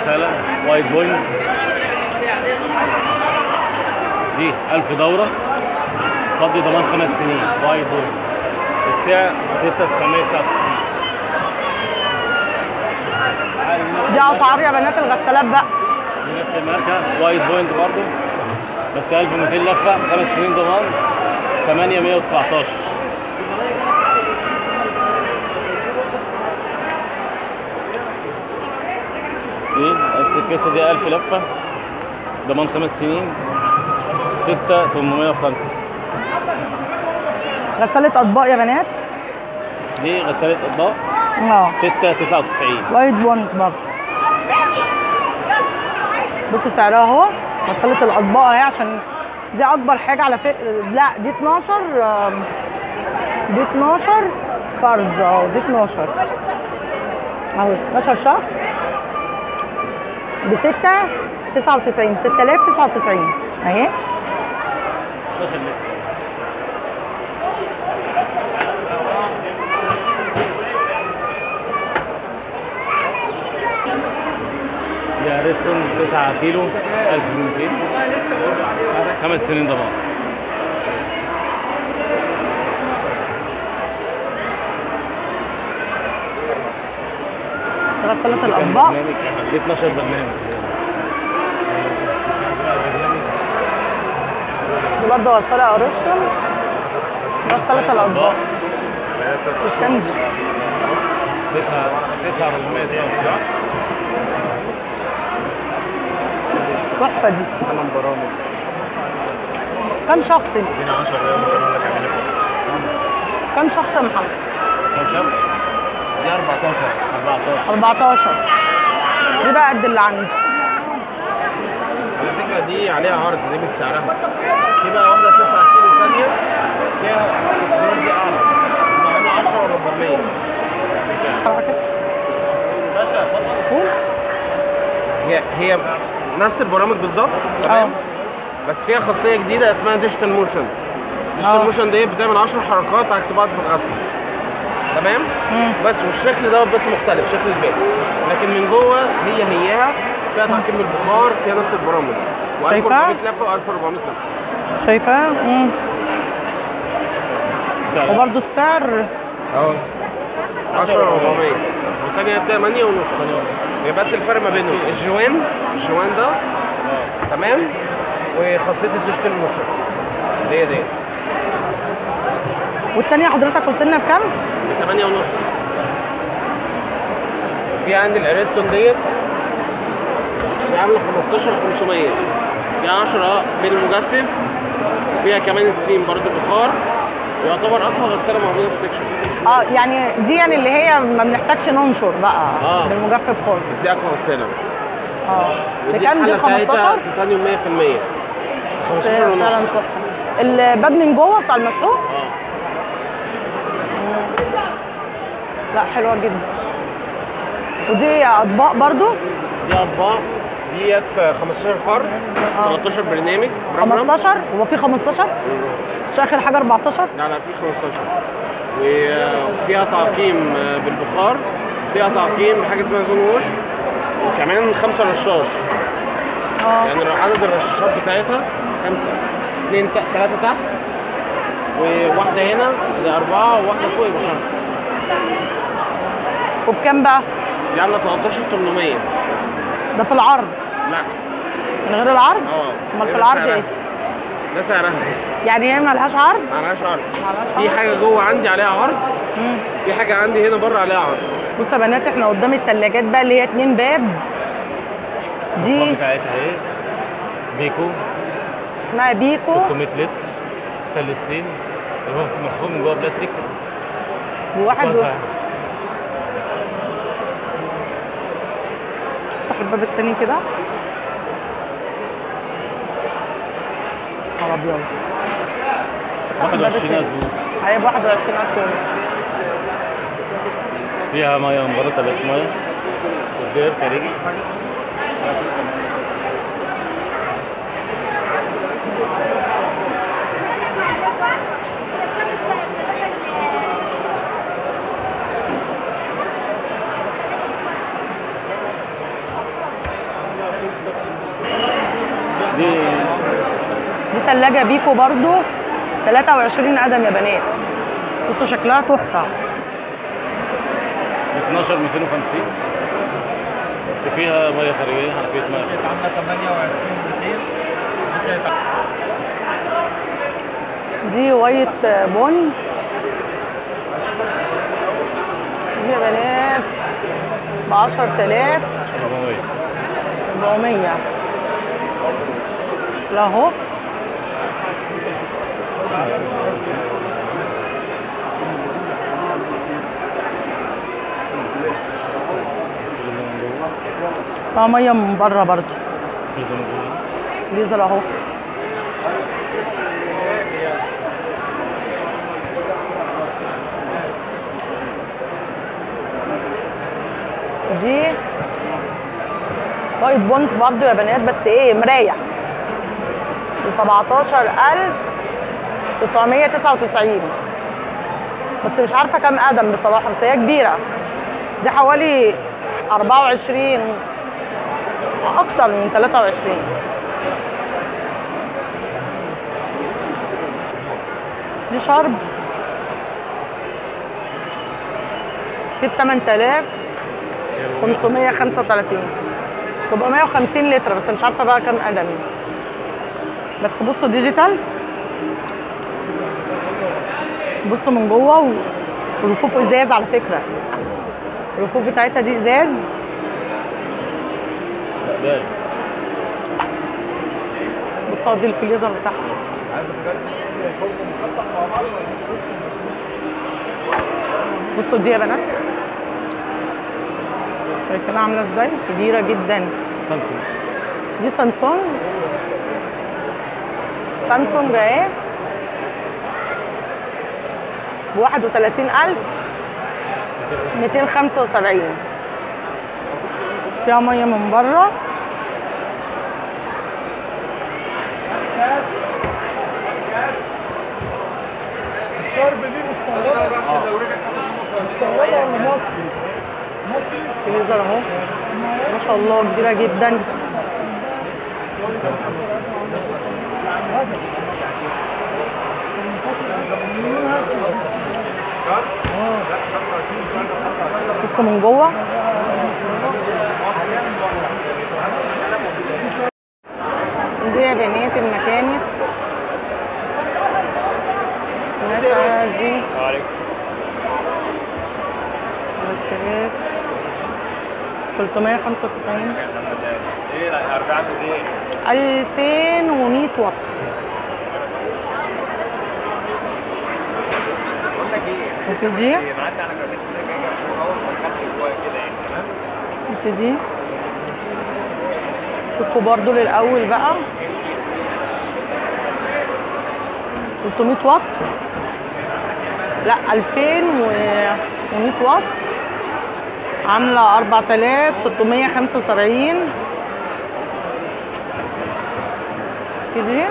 غسالة وايت بوينت دي 1000 دورة فضي ضمان 5 سنين وايت بوينت. السعر 6969. دي اسعار يا بنات الغسالات بقى. دي نفس الماركة وايت بوينت برضو بس 1200 لفة 5 سنين ضمان 8119. دي السكسة دي 1000 لفة ضمان 5 سنين 6805. غسالة اطباق يا بنات. دي غسالة اطباق 699. وايت بوينت برضه. بصوا سعرها اهو. غسالة الاطباق اهي عشان دي اكبر حاجة على فكرة. لا دي 12 دي 12 فرد اهو. دي 12 اهو 12 شخص ب 699 6099 اهي. 12 لتر. دي اريستون 9 كيلو 1200 5 سنين ضمان. غسالة الاطباق دي 12 برنامج. دي برضه غسالة ارسطل. غسالة الاطباق الشمس 9499. تحفة دي. 8 برامج. كم شخص؟ ادينا 10 ريال ممكن اقول لك اعمل لكم. كم شخص يا محمد؟ كم شخص؟ دي 14. 14. دي بقى قد اللي عندي. على فكرة دي عليها عرض دي مش سعرها. في بقى واحدة 9 كيلو ثانية فيها التكنولوجيا أعلى. معانا 10 و 400. باشا اتفضل. هي نفس البرامج بالظبط تمام؟ بس فيها خاصية جديدة اسمها ديجيتال موشن. ديجيتال موشن دي بتعمل 10 حركات عكس بعض في الغسل. تمام؟ بس والشكل دوت بس مختلف شكل الباقي. لكن من جوه هيها فيها تعقيم البخار فيها نفس البرامج. شايفة؟ و1400 لفة و1400 لفة. شايفة؟ وبرضه السعر اهو 10 و 400 والثانية 8 ونص. هي بس الفرق ما بينهم الجوان ده تمام وخاصية الديجيتال موشن دي والثانية حضرتك قلت لنا بكام؟ ب 8 ونص. في عندي الاريستون ديت دي عاملة 15500 دي 10 بالمجفف وفيها كمان السيم برضه بخار ويعتبر اقوى غسالة موجودة في السكشن. يعني دي يعني اللي هي ما بنحتاجش ننشر بقى بالمجفف خالص. بس دي اقوى غسالة. بكام دي؟ 15 تيتانيوم 100%. 15 ونص. فعلا تحفة. الباب من جوه بتاع المسحوق؟ لا حلوة جدا. ودي اطباق برضو؟ دي اطباق ديت 15 فرد 13 برنامج. 15 هو في 15؟ مش اخر حاجة 14؟ لا في 15 وفيها تعقيم بالبخار فيها تعقيم حاجة اسمها زون ووش وكمان 5 رشاش. يعني عدد الرشاشات بتاعتها 5 2 3 تحت وواحدة هنا دي 4 وواحدة فوق يبقى 5. وبكام بقى؟ دي عاملة 13800. ده في العرض؟ لا من غير العرض؟ امال في العرض ايه؟ ده سعرها. يعني هي مالهاش عرض؟ مالهاش عرض. في حاجة جوه عندي عليها عرض. في حاجة عندي هنا بره عليها عرض. بصوا يا بنات احنا قدام الثلاجات بقى اللي هي 2 باب. دي بتاعتها ايه؟ بيكو اسمها بيكو 600 لتر ستانلس ستيل مفهوم من جوه بلاستيك. وواحد افتح الباب التاني كده. يا ابيض 21000 ونص. هيبقى 21000 ونص. فيها ميه من بره 3 ميه والدير خارجي. تلاجة بيكو برضو 23 قدم يا بنات. بصوا شكلها تحفة. 12 250 وفيها ميه خارجيه، حنفيه ميه عامله 28 200. دي وايت بون دي يا بنات ب 10,400. 400 لا اهو. ميه من بره برضو. ديزل اهو. دي وايت بونت برضو يا بنات، بس ايه مرايه ب 17,999 بس مش عارفه كام قدم بصراحه، بس هي كبيره. دي حوالي 24 اكتر من 23. دي شرب في 8535 750 لتر، بس مش عارفه بقى كام قدم. بس بصوا ديجيتال، بصوا من جوه ورفوف ازاز على فكره. الرفوف بتاعتها دي ازاز. بصوا دي الفريزر بتاعها. بصوا دي يا بنات شايفينها عامله ازاي، كبيره جدا. دي سامسونج اهي ب 31,275. فيها ميه من بره. الشرب دي مستورده ولا مصري؟ فريزر اهو ما شاء الله كبيره جدا. بصوا من جوه. دي يا بنات المكانس. الناس دي مرتبات 395 2100 واط. وفي دي الكبار دول الاول بقى 300 واط، لا 2100 واط، عامله 4675. في دي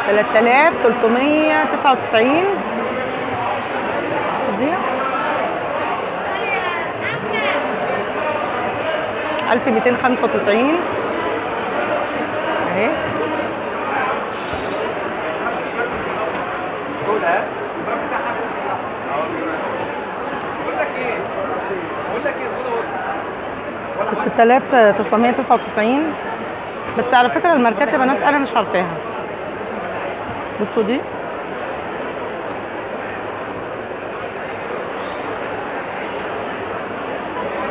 3399. دي 1295 اهي. بقول لك ايه 6999. بس على فكره الماركات يا بنات انا مش عارفاها. بصوا دي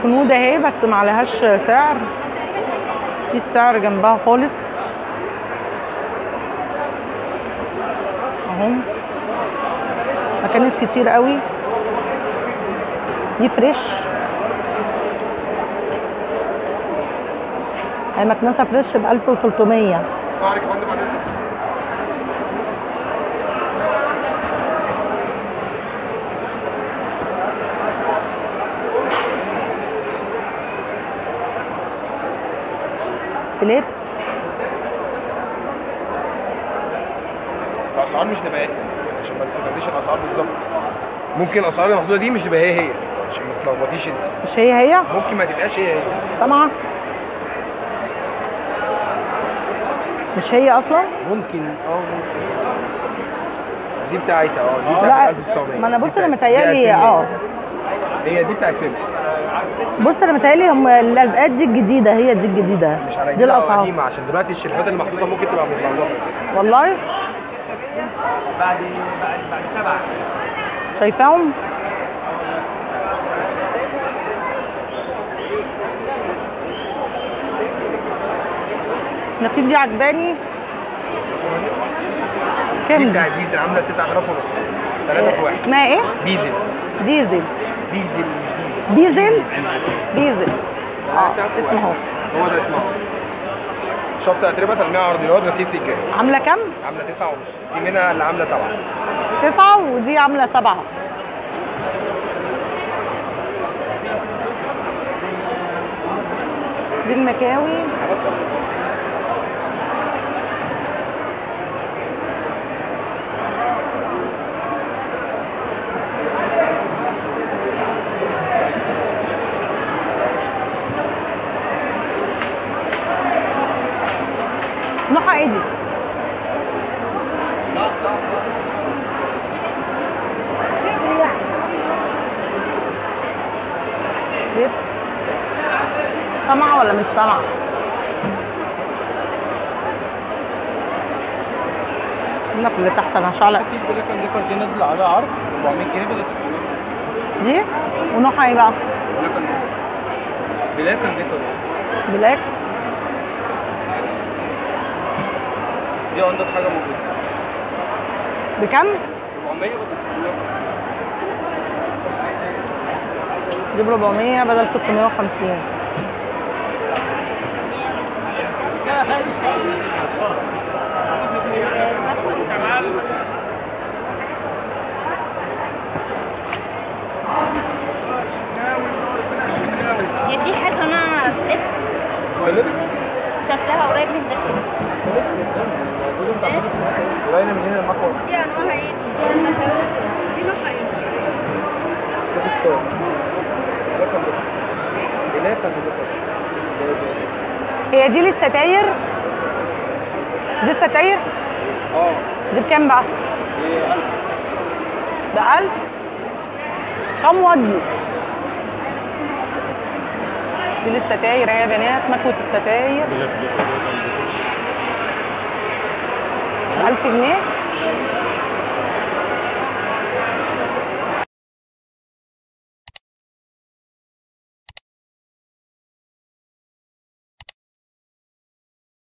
كنود اهي، بس ما عليهاش سعر. في السعر جنبها خالص اهو. مكانس كتير قوي. دي فريش، هي مكنسه فريش ب 1300. فليبس. الاسعار مش تبقى عشان بس ما تديش الاسعار بالظبط. ممكن الاسعار المحدوده دي مش تبقى هي عشان ما تلخبطيش انت. مش هي ممكن ما تبقاش هي. سامعه؟ مش هي اصلا؟ ممكن ممكن. دي بتاعتها دي لا بتاعت 1900. ما انا بص دي انا بتاعت- متهيألي دي 2000. هي دي بتاعت فيلم. بص انا متهيألي هم اللزقات دي الجديدة، هي دي الجديدة. مش على دي جديدة او الاسعار قديمة، عشان دلوقتي الشركات اللي محطوطة ممكن تبقى متبرمجة. والله. بعد 7. شايفاهم؟ نقيب دي عجباني. دي كام دي؟ بتاعت ديزل عاملة 9000 ونص. 3 في 1. اسمها ايه؟ ديزل. ديزل. ديزل مش ديزل. ديزل؟ ديزل. اسمه هو. هو ده اسمه. شفط اتربه تلميع عرضيات غسيل سجاد. عاملة كام؟ عامله 9 ونص. في منها اللي عامله 7. 9 ودي عاملة 7. دي المكاوي. نوعها ايه دي؟ لبس. سامعة ولا مش سامعة؟ النقل اللي تحت انا هشعلق في بلاك اند ديكور دي نازله على عرض 400 جنيه بدات 600. دي. ونوعها ايه بقى؟ بلاك اند ديكور بلاك. دي انضف حاجه موجوده. بكم؟ 400 بدات 650. دي ب 400 بدل 650. هي في حاجة نوعها اكس شكلها قريب من ده كده. باينه من هنا المحور. دي انواعها ايه دي؟ دي نوعها ايه؟ هي دي للستاير؟ دي الستاير؟ دي بكام بقى؟ ب 1000. كم ودي؟ دي للستاير يا بنات، مكوة الستاير. 1000 جنيه.